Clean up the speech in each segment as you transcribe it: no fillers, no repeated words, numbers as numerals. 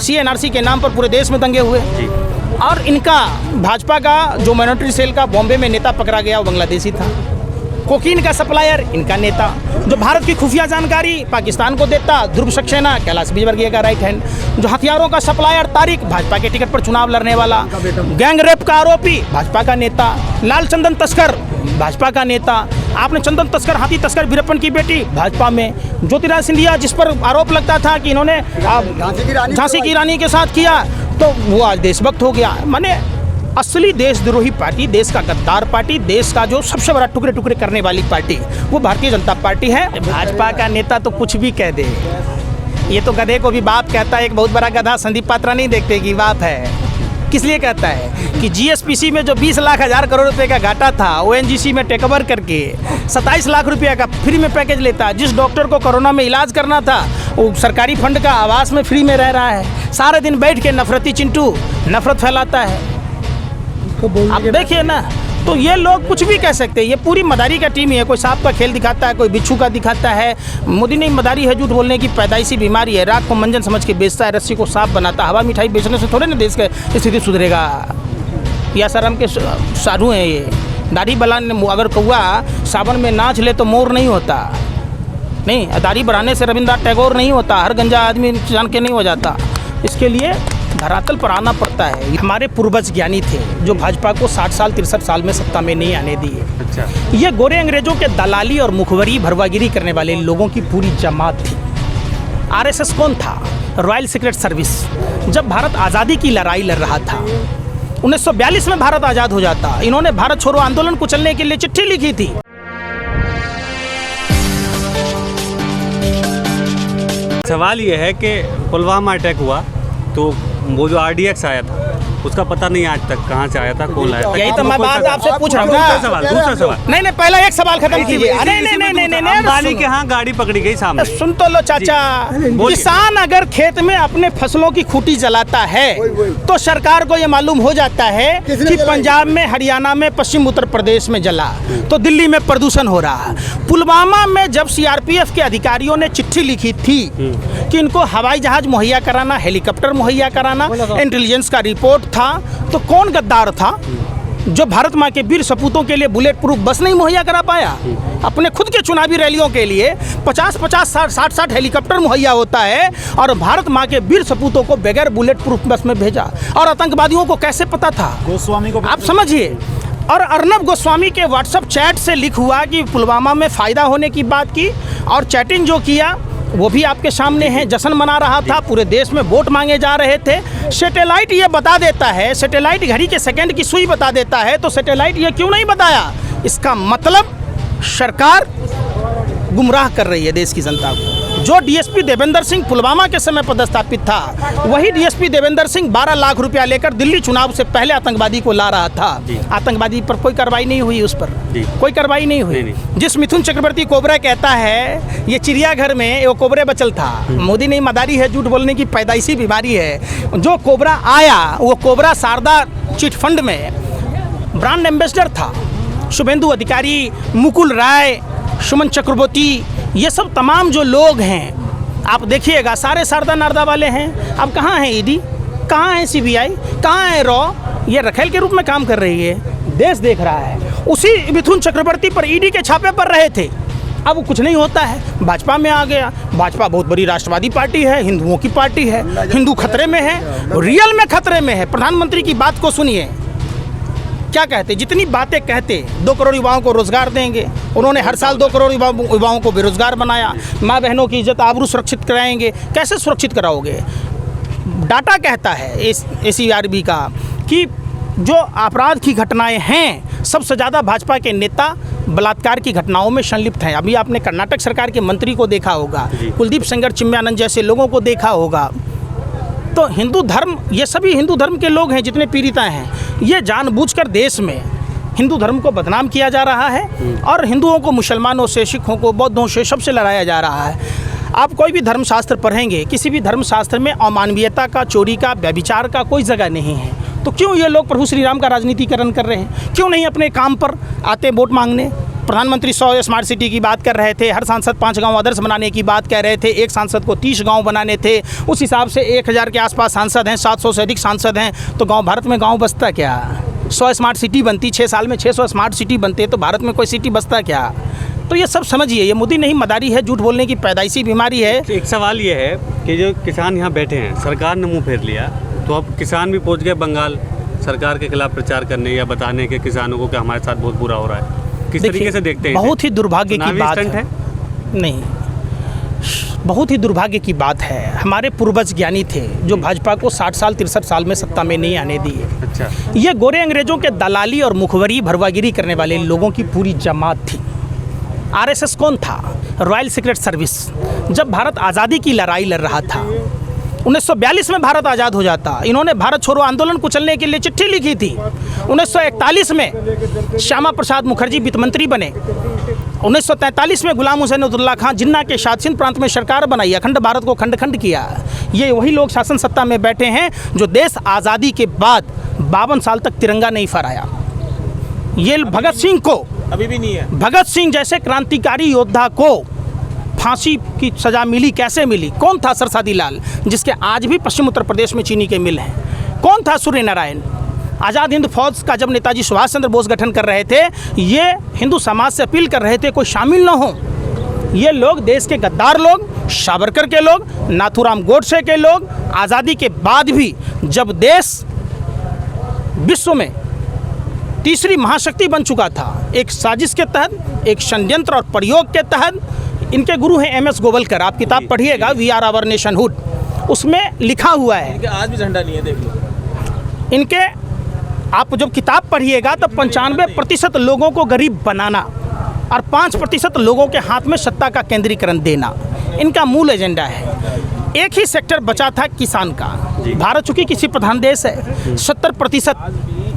OBC NRC के नाम पर पूरे देश में दंगे हुए। और इनका भाजपा का जो माइनॉरिटी सेल का बॉम्बे में नेता पकड़ा गया वो बांग्लादेशी था। कोकीन का सप्लायर इनका नेता, जो भारत की खुफिया जानकारी पाकिस्तान को देता ध्रुव सक्सेना, कैलाश विजयवर्गीय का राइट हैंड, जो हथियारों का सप्लायर तारिक, भाजपा के टिकट पर चुनाव लड़ने वाला, गैंग रेप का आरोपी, भाजपा का नेता, लाल चंदन तस्कर, भाजपा का नेता। आपने चंदन तस्कर, हाथी तस्कर वीरप्पन की बेटी भाजपा में, ज्योतिरादित्य सिंधिया जिस पर आरोप लगता था कि इन्होंने झांसी की रानी के साथ किया, तो वो आज देशभक्त हो गया। माने असली देशद्रोही पार्टी, देश का गद्दार पार्टी, देश का जो सबसे बड़ा टुकड़े टुकड़े करने वाली पार्टी वो भारतीय जनता पार्टी है। भाजपा का नेता तो कुछ भी कह दे, ये तो गधे को भी बाप कहता है। एक बहुत बड़ा गधा संदीप पात्रा नहीं देखते कि बाप है, किस लिए कहता है कि जीएसपीसी में जो 20 लाख हजार करोड़ रुपए का घाटा था, ओएनजीसी में टेक ओवर करके 27 लाख रुपया का फ्री में पैकेज लेता। जिस डॉक्टर को कोरोना में इलाज करना था वो सरकारी फंड का आवास में फ्री में रह रहा है। सारे दिन बैठ के नफरती चिंटू नफरत फैलाता है। आप देखिए ना, तो ये लोग कुछ भी कह सकते हैं। ये पूरी मदारी का टीम ही है। कोई सांप का खेल दिखाता है, कोई बिच्छू का दिखाता है। मोदी ने मदारी है, झूठ बोलने की पैदाइशी बीमारी है। राग को मंजन समझ के बेचता है, रस्सी को सांप बनाता है। हवा मिठाई बेचने से थोड़े ना देश की स्थिति सुधरेगा। या शर्म के साधु हैं ये। दाढ़ी बनाने, अगर कौआ सावन में नाच ले तो मोर नहीं होता। नहीं, दाढ़ी बढ़ाने से रविंद्रनाथ टैगोर नहीं होता। हर गंजा आदमी जान के नहीं हो जाता। इसके लिए धरातल पर आना पड़ता है। हमारे पूर्वज ज्ञानी थे जो भाजपा को 60 साल 63 साल में सत्ता में नहीं आने दिए। अच्छा। ये गोरे अंग्रेजों के दलाली और मुखबरी भरवागिरी करने वाले लोगों की पूरी जमात थी। आरएसएस कौन था? Royal secret service. जब भारत आज़ादी की लड़ाई लड़ रहा था, 1942 में भारत आज़ाद हो जाता, इन्होंने भारत छोड़ो आंदोलन कुचलने के लिए चिट्ठी लिखी थी। सवाल ये है कि पुलवामा अटैक हुआ तो वो जो RDX आया था उसका पता नहीं आज तक कहाँ से आया था, कौन लाया था। यही तो मैं बात आपसे पूछ रहा हूँ। दूसरा सवाल नहीं, पहला एक सवाल खत्म कीजिए। नहीं, अंबानी के यहाँ गाड़ी पकड़ी गई सामने। सुन तो लो चाचा, किसान अगर खेत में अपने फसलों की खूंटी जलाता है तो सरकार को ये मालूम हो जाता है कि पंजाब में, हरियाणा में, पश्चिम उत्तर प्रदेश में जला तो दिल्ली में प्रदूषण हो रहा है। पुलवामा में जब CRPF के अधिकारियों ने चिट्ठी लिखी थी कि इनको हवाई जहाज मुहैया कराना, हेलीकॉप्टर मुहैया कराना, इंटेलिजेंस का रिपोर्ट था, तो कौन गद्दार था जो भारत माँ के वीर सपूतों के लिए बुलेट प्रूफ बस नहीं मुहैया करा पाया? अपने खुद के चुनावी रैलियों के लिए 50-50, 60-60 हेलीकॉप्टर मुहैया होता है और भारत माँ के वीर सपूतों को बगैर बुलेट प्रूफ बस में भेजा। और आतंकवादियों को कैसे पता था? गोस्वामी को आप समझिए। और अर्नब गोस्वामी के व्हाट्सएप चैट से लिख हुआ कि पुलवामा में फ़ायदा होने की बात की, और चैटिंग जो किया वो भी आपके सामने है। जश्न मना रहा था, पूरे देश में वोट मांगे जा रहे थे। सैटेलाइट ये बता देता है, सैटेलाइट घड़ी के सेकंड की सुई बता देता है, तो सैटेलाइट ये क्यों नहीं बताया? इसका मतलब सरकार गुमराह कर रही है देश की जनता को। जो डीएसपी देवेंद्र सिंह पुलवामा के समय पदस्थापित था, वही डीएसपी देवेंद्र सिंह 12 लाख रुपया लेकर दिल्ली चुनाव से पहले आतंकवादी को ला रहा था। आतंकवादी पर कोई कार्रवाई नहीं हुई, उस पर कोई कार्रवाई नहीं हुई। जिस मिथुन चक्रवर्ती कोबरा कहता है ये चिड़ियाघर में वो कोबरे बचल था, मोदी ने मदारी है, झूठ बोलने की पैदाइशी बीमारी है। जो कोबरा आया वो कोबरा शारदा चिट फंड में ब्रांड एम्बेसडर था। शुभेंदु अधिकारी, मुकुल राय, सुमन चक्रवर्ती, ये सब तमाम जो लोग हैं आप देखिएगा सारे शारदा नारदा वाले हैं। अब कहाँ है ईडी, कहाँ है CBI, कहाँ है रॉ? ये रखेल के रूप में काम कर रही है, देश देख रहा है। उसी मिथुन चक्रवर्ती पर ईडी के छापे पर रहे थे। अब कुछ नहीं होता है, भाजपा में आ गया। भाजपा बहुत बड़ी राष्ट्रवादी पार्टी है, हिंदुओं की पार्टी है। हिंदू खतरे में है, रियल में खतरे में है। प्रधानमंत्री की बात को सुनिए, क्या कहते? जितनी बातें कहते 2 करोड़ युवाओं को रोजगार देंगे, उन्होंने हर साल 2 करोड़ युवाओं को बेरोजगार बनाया। माँ बहनों की इज्जत आबरू सुरक्षित कराएंगे। कैसे सुरक्षित कराओगे? डाटा कहता है ACRB का कि जो अपराध की घटनाएं हैं, सबसे ज़्यादा भाजपा के नेता बलात्कार की घटनाओं में संलिप्त हैं। अभी आपने कर्नाटक सरकार के मंत्री को देखा होगा, कुलदीप सेंगर चिन्मयानंद जैसे लोगों को देखा होगा। तो हिंदू धर्म, ये सभी हिंदू धर्म के लोग हैं जितने पीड़िता हैं, ये जानबूझकर देश में हिंदू धर्म को बदनाम किया जा रहा है और हिंदुओं को मुसलमानों से, सिखों को, बौद्धों से, सबसे लड़ाया जा रहा है। आप कोई भी धर्मशास्त्र पढ़ेंगे, किसी भी धर्मशास्त्र में अमानवीयता का, चोरी का, व्यभिचार का कोई जगह नहीं है। तो क्यों ये लोग प्रभु श्री राम का राजनीतिकरण कर रहे हैं? क्यों नहीं अपने काम पर आते वोट मांगने? प्रधानमंत्री 100 स्मार्ट सिटी की बात कर रहे थे, हर सांसद 5 गांव आदर्श बनाने की बात कह रहे थे, एक सांसद को 30 गांव बनाने थे। उस हिसाब से 1000 के आसपास सांसद हैं, 700 से अधिक सांसद हैं, तो गांव भारत में गांव बसता क्या? 100 स्मार्ट सिटी बनती, 6 साल में 600 स्मार्ट सिटी बनते, तो भारत में कोई सिटी बसता क्या? तो ये सब समझिए, ये मोदी नहीं मदारी है, झूठ बोलने की पैदाइशी बीमारी है। एक सवाल ये है कि जो किसान यहाँ बैठे हैं, सरकार ने मुंह फेर लिया, तो अब किसान भी पहुँच गए बंगाल सरकार के खिलाफ प्रचार करने या बताने के किसानों को कि हमारे साथ बहुत बुरा हो रहा है। किस तरीके से देखते हैं? बहुत ही दुर्भाग्य की बात है। नहीं, बहुत ही दुर्भाग्य की बात है। हमारे पूर्वज ज्ञानी थे जो भाजपा को 60 साल 63 साल में सत्ता में नहीं आने दिए। अच्छा, ये गोरे अंग्रेजों के दलाली और मुखबरी भरवागिरी करने वाले लोगों की पूरी जमात थी। आरएसएस कौन था? Royal secret service. जब भारत आज़ादी की लड़ाई लड़ रहा था, 1942 में भारत आज़ाद हो जाता, इन्होंने भारत छोड़ो आंदोलन कुचलने के लिए चिट्ठी लिखी थी। 1941 में श्यामा प्रसाद मुखर्जी वित्त मंत्री बने। 1943 में गुलाम हुसैन अब्दुल्ला खान जिन्ना के साथ सिंध प्रांत में सरकार बनाई, अखंड भारत को खंड खंड किया। ये वही लोग शासन सत्ता में बैठे हैं जो देश आज़ादी के बाद 52 साल तक तिरंगा नहीं फहराया। ये भगत सिंह को अभी भी नहीं है। भगत सिंह जैसे क्रांतिकारी योद्धा को फांसी की सज़ा मिली, कैसे मिली? कौन था सरसादी लाल, जिसके आज भी पश्चिम उत्तर प्रदेश में चीनी के मिल हैं? कौन था सूर्य नारायण? आज़ाद हिंद फौज का जब नेताजी सुभाष चंद्र बोस गठन कर रहे थे, ये हिंदू समाज से अपील कर रहे थे कोई शामिल न हो। ये लोग देश के गद्दार लोग, सावरकर के लोग, नाथूराम गोडसे के लोग, आज़ादी के बाद भी जब देश विश्व में तीसरी महाशक्ति बन चुका था, एक साजिश के तहत, एक षड्यंत्र और प्रयोग के तहत। इनके गुरु हैं MS गोवलकर। आप किताब पढ़िएगा, वी आर आवर नेशनहुड, उसमें लिखा हुआ है। इनके आज भी झंडा नहीं है, देख लो। इनके आप जब किताब पढ़िएगा तो 95% लोगों को गरीब बनाना और 5% लोगों के हाथ में सत्ता का केंद्रीकरण देना इनका मूल एजेंडा है। एक ही सेक्टर बचा था किसान का। भारत चूंकि कृषि प्रधान देश है, 70%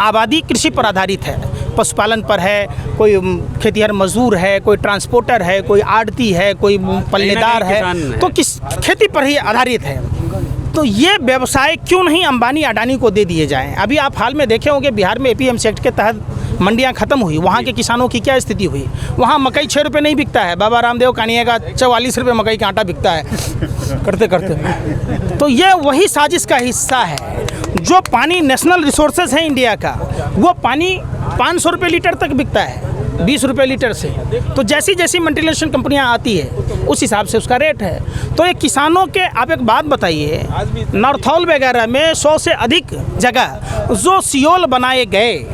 आबादी कृषि पर आधारित है, पशुपालन पर है, कोई खेतिहर मजदूर है, कोई ट्रांसपोर्टर है, कोई आड़ती है, कोई पल्लेदार है, तो किस खेती पर ही आधारित है। तो ये व्यवसाय क्यों नहीं अंबानी अडानी को दे दिए जाएं? अभी आप हाल में देखे होंगे बिहार में APMC एक्ट के तहत मंडियां खत्म हुई, वहाँ के किसानों की क्या स्थिति हुई? वहाँ मकई 6 रुपये नहीं बिकता है, बाबा रामदेव कानिया का 44 रुपये मकई का आटा बिकता है करते करते। तो ये वही साजिश का हिस्सा है। जो पानी नेशनल रिसोर्सेज है इंडिया का, वो पानी 500 रुपये लीटर तक बिकता है, 20 रुपये लीटर से। तो जैसी जैसी मल्टीनेशनल कंपनियां आती है उस हिसाब से उसका रेट है। तो ये किसानों के, आप एक बात बताइए, नॉर्थौल वगैरह में 100 से अधिक जगह जो सियोल बनाए गए,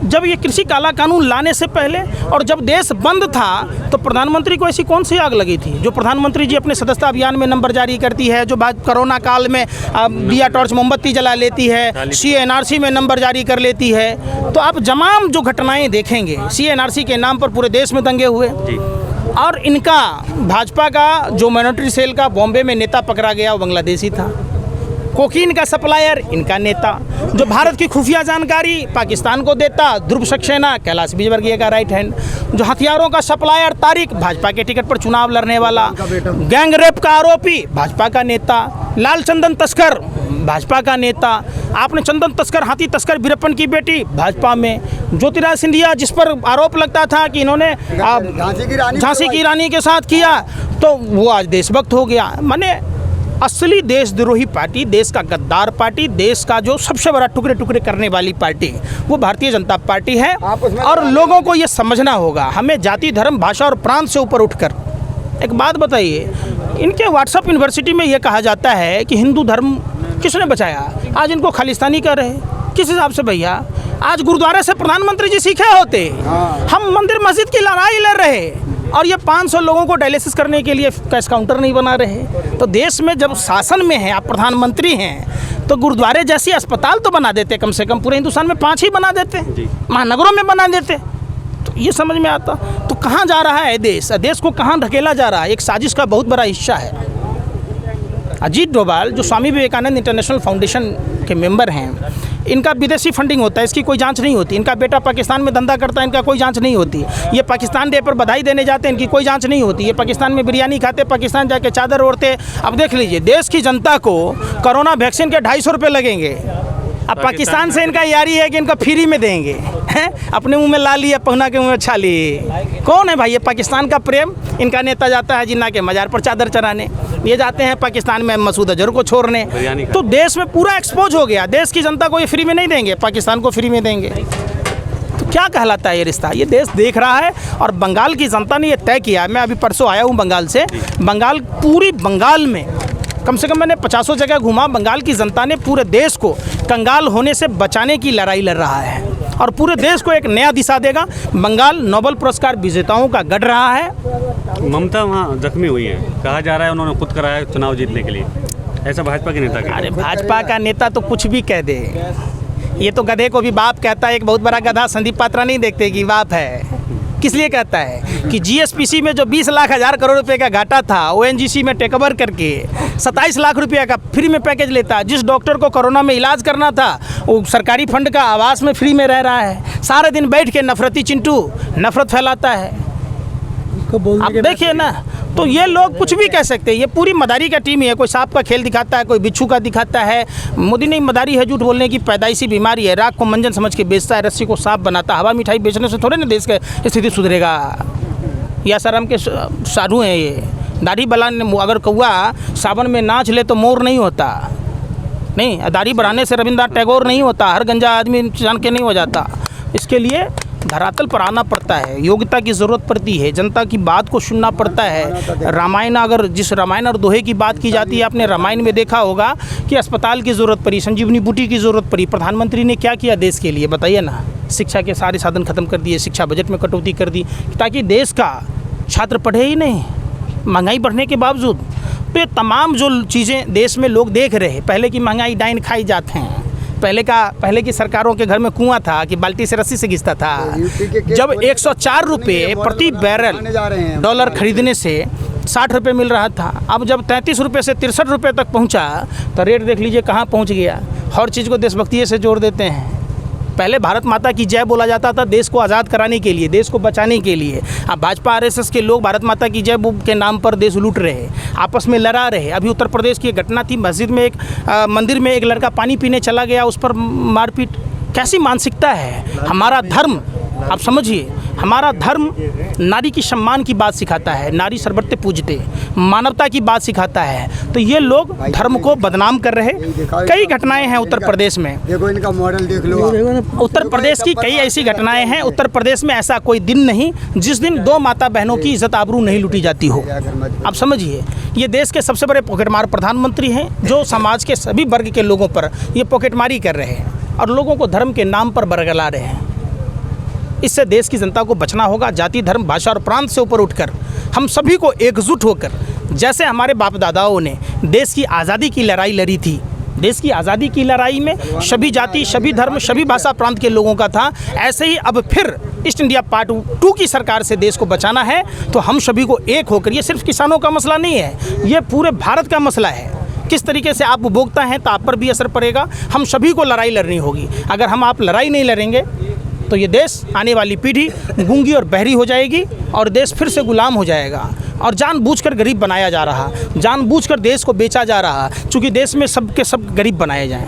जब ये कृषि काला कानून लाने से पहले और जब देश बंद था, तो प्रधानमंत्री को ऐसी कौन सी आग लगी थी जो प्रधानमंत्री जी अपने सदस्यता अभियान में नंबर जारी करती है, जो बाद कोरोना काल में दिया टॉर्च मोमबत्ती जला लेती है, CNRC में नंबर जारी कर लेती है। तो आप तमाम जो घटनाएं देखेंगे, CNRC के नाम पर पूरे देश में दंगे हुए। और इनका भाजपा का जो माइनॉरिटी सेल का बॉम्बे में नेता पकड़ा गया, वो बांग्लादेशी था। कोकीन का सप्लायर इनका नेता, जो भारत की खुफिया जानकारी पाकिस्तान को देता, ध्रुव सक्सेना, कैलाश विजयवर्गीय का राइट हैंड। जो हथियारों का सप्लायर तारिक, भाजपा के टिकट पर चुनाव लड़ने वाला। गैंग रेप का आरोपी, भाजपा का नेता। लाल चंदन तस्कर, भाजपा का नेता। आपने चंदन तस्कर, हाथी तस्कर वीरप्पन की बेटी, भाजपा में। ज्योतिराज सिंधिया, जिस पर आरोप लगता था कि इन्होंने झांसी की रानी के साथ किया, तो वो आज देशभक्त हो गया। माने असली देशद्रोही पार्टी, देश का गद्दार पार्टी, देश का जो सबसे बड़ा टुकड़े टुकड़े करने वाली पार्टी, वो भारतीय जनता पार्टी है। और लोगों को ये समझना होगा, हमें जाति, धर्म, भाषा और प्रांत से ऊपर उठकर। एक बात बताइए, इनके व्हाट्सएप यूनिवर्सिटी में ये कहा जाता है कि हिंदू धर्म किसने बचाया? आज इनको खालिस्तानी कह रहे, किस हिसाब से भैया? आज गुरुद्वारे से प्रधानमंत्री जी सीखे होते, हम मंदिर मस्जिद की लड़ाई लड़ रहे, और ये 500 लोगों को डायलिसिस करने के लिए कैश काउंटर नहीं बना रहे। तो देश में जब शासन में हैं, आप प्रधानमंत्री हैं, तो गुरुद्वारे जैसी अस्पताल तो बना देते, कम से कम पूरे हिंदुस्तान में 5 ही बना देते, महानगरों में बना देते। तो ये समझ में आता। तो कहाँ जा रहा है देश? देश को कहाँ धकेला जा रहा है? एक साजिश का बहुत बड़ा हिस्सा है। अजीत डोभाल जो स्वामी विवेकानंद इंटरनेशनल फाउंडेशन के मेंबर हैं, इनका विदेशी फंडिंग होता है, इसकी कोई जांच नहीं होती। इनका बेटा पाकिस्तान में धंधा करता है, इनका कोई जांच नहीं होती। ये पाकिस्तान डे पर बधाई देने जाते हैं, इनकी कोई जांच नहीं होती। ये पाकिस्तान में बिरयानी खाते, पाकिस्तान जाके चादर ओढ़ते। अब देख लीजिए, देश की जनता को कोरोना वैक्सीन के 250 रुपये लगेंगे। अब पाकिस्तान से इनका यारी है कि इनका फ्री में देंगे। हैं, अपने मुंह में ला लिए, पहुना के मुंह में छाली। कौन है भाई ये? पाकिस्तान का प्रेम। इनका नेता जाता है जिन्ना के मज़ार पर चादर चढ़ाने, ये जाते हैं पाकिस्तान में मसूद अजहर को छोड़ने। तो देश में पूरा एक्सपोज हो गया। देश की जनता को ये फ्री में नहीं देंगे, पाकिस्तान को फ्री में देंगे। तो क्या कहलाता है ये रिश्ता? ये देश देख रहा है और बंगाल की जनता ने ये तय किया है। मैं अभी परसों आया हूँ बंगाल से। बंगाल, पूरी बंगाल में कम से कम मैंने 50 जगह घूमा। बंगाल की जनता ने पूरे देश को कंगाल होने से बचाने की लड़ाई लड़ रहा है और पूरे देश को एक नया दिशा देगा। बंगाल नोबेल पुरस्कार विजेताओं का गढ़ रहा है। ममता वहाँ जख्मी हुई है, कहा जा रहा है उन्होंने खुद कराया चुनाव जीतने के लिए, ऐसा भाजपा के नेता अरे भाजपा का नेता तो कुछ भी कह दे, ये तो गधे को भी बाप कहता है। एक बहुत बड़ा गधा संदीप पात्रा नहीं देखते कि बाप है। किस लिए कहता है कि जीएसपीसी में जो 20 लाख हज़ार करोड़ रुपए का घाटा था, ओएनजीसी में टेक ओवर करके 27 लाख रुपए का फ्री में पैकेज लेता। जिस डॉक्टर को कोरोना में इलाज करना था वो सरकारी फंड का आवास में फ्री में रह रहा है। सारे दिन बैठ के नफरती चिंटू नफरत फैलाता है। आप देखिए ना, तो ये लोग कुछ भी कह सकते हैं। ये पूरी मदारी का टीम ही है। कोई सांप का खेल दिखाता है, कोई बिच्छू का दिखाता है। मोदी नहीं, मदारी है झूठ बोलने की पैदाइशी बीमारी है। राख को मंजन समझ के बेचता है, रस्सी को सांप बनाता है। हवा मिठाई बेचने से थोड़े ना देश की स्थिति सुधरेगा। या शर्म के साधु हैं ये। दाढ़ी बला अगर कौआ सावन में नाच ले तो मोर नहीं होता। नहीं, दाढ़ी बढ़ाने से रविंद्रनाथ टैगोर नहीं होता। हर गंजा आदमी जान के नहीं हो जाता। इसके लिए धरातल पर आना पड़ता है, योग्यता की ज़रूरत पड़ती है, जनता की बात को सुनना पड़ता है। रामायण, अगर जिस रामायण और दोहे की बात की जाती है, आपने रामायण में देखा होगा कि अस्पताल की ज़रूरत पड़ी, संजीवनी बूटी की ज़रूरत पड़ी। प्रधानमंत्री ने क्या किया देश के लिए बताइए ना? शिक्षा के सारे साधन खत्म कर दिए, शिक्षा बजट में कटौती कर दी ताकि देश का छात्र पढ़े ही नहीं, महंगाई बढ़ने के बावजूद। तो ये तमाम जो चीज़ें देश में लोग देख रहे हैं, पहले की महंगाई डाइन खाई जाते हैं। पहले की सरकारों के घर में कुआं था कि बाल्टी से रस्सी से घिसता था। जब 104 रुपये प्रति बैरल डॉलर खरीदने से 60 रुपये मिल रहा था, अब जब 33 रुपये से 63 रुपये तक पहुंचा तो रेट देख लीजिए कहाँ पहुंच गया। हर चीज़ को देशभक्ति से जोड़ देते हैं। पहले भारत माता की जय बोला जाता था देश को आज़ाद कराने के लिए, देश को बचाने के लिए। अब भाजपा आरएसएस के लोग भारत माता की जय के नाम पर देश लूट रहे हैं, आपस में लड़ा रहे। अभी उत्तर प्रदेश की एक घटना थी, मस्जिद में मंदिर में एक लड़का पानी पीने चला गया, उस पर मारपीट। कैसी मानसिकता है? हमारा धर्म, आप समझिए, हमारा धर्म नारी की सम्मान की बात सिखाता है, नारी सर्वत्र पूजते, मानवता की बात सिखाता है। तो ये लोग धर्म को बदनाम कर रहे। कई घटनाएं हैं उत्तर प्रदेश में, देखो इनका मॉडल देख लो। उत्तर प्रदेश की कई ऐसी घटनाएं हैं। उत्तर प्रदेश में ऐसा कोई दिन नहीं जिस दिन 2 माता बहनों की इज्जत आबरू नहीं लूटी जाती हो। आप समझिए, ये देश के सबसे बड़े पॉकेटमार प्रधानमंत्री हैं जो समाज के सभी वर्ग के लोगों पर ये पॉकेटमारी कर रहे हैं और लोगों को धर्म के नाम पर बरगला रहे हैं। इससे देश की जनता को बचना होगा। जाति, धर्म, भाषा और प्रांत से ऊपर उठकर हम सभी को एकजुट होकर, जैसे हमारे बाप दादाओं ने देश की आज़ादी की लड़ाई लड़ी थी, देश की आज़ादी की लड़ाई में सभी जाति, सभी धर्म, सभी भाषा प्रांत के लोगों का था, ऐसे ही अब फिर ईस्ट इंडिया पार्ट 2 की सरकार से देश को बचाना है। तो हम सभी को एक होकर, ये सिर्फ किसानों का मसला नहीं है, ये पूरे भारत का मसला है। किस तरीके से आप उपभोक्ता हैं तो आप पर भी असर पड़ेगा। हम सभी को लड़ाई लड़नी होगी। अगर आप लड़ाई नहीं लड़ेंगे तो ये देश, आने वाली पीढ़ी गूंगी और बहरी हो जाएगी और देश फिर से गुलाम हो जाएगा। और जानबूझकर गरीब बनाया जा रहा, जानबूझकर देश को बेचा जा रहा, चूँकि देश में सब के सब गरीब बनाए जाएं।